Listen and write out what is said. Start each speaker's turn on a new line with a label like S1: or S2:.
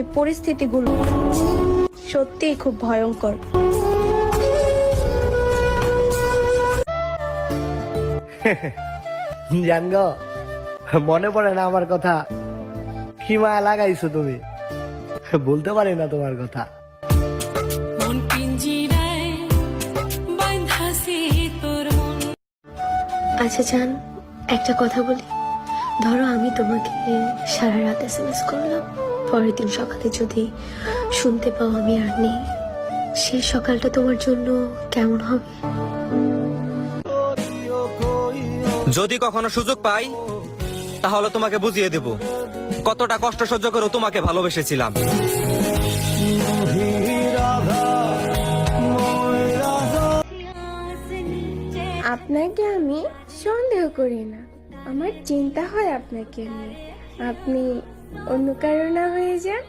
S1: এই পরিস্থিতিগুলো সত্যিই খুব ভয়ঙ্কর।
S2: জানগ, মনে পড়ে না আমার কথা? কি মায়া লাগাইছো তুমি, বলতে পারি না তোমার কথা।
S3: আচ্ছা জান, একটা কথা বলি। ধরো আমি তোমাকে সারা রাত SMS করলাম, পরের দিন সকালে যদি শুনতে পাও আমি আর নেই, সেই সকালটা তোমার জন্য কেমন হবে?
S4: যদি কখনো সুযোগ পাই তাহলে তোমাকে বুঝিয়ে দেব কতটা কষ্ট সহ্য করে তোমাকে ভালোবেসেছিলাম।
S1: আপনাকে আমি সন্দেহ করি না, আমার চিন্তা হয় আপনাকে নিয়ে। আপনি অন্য কারো না হয়ে যান।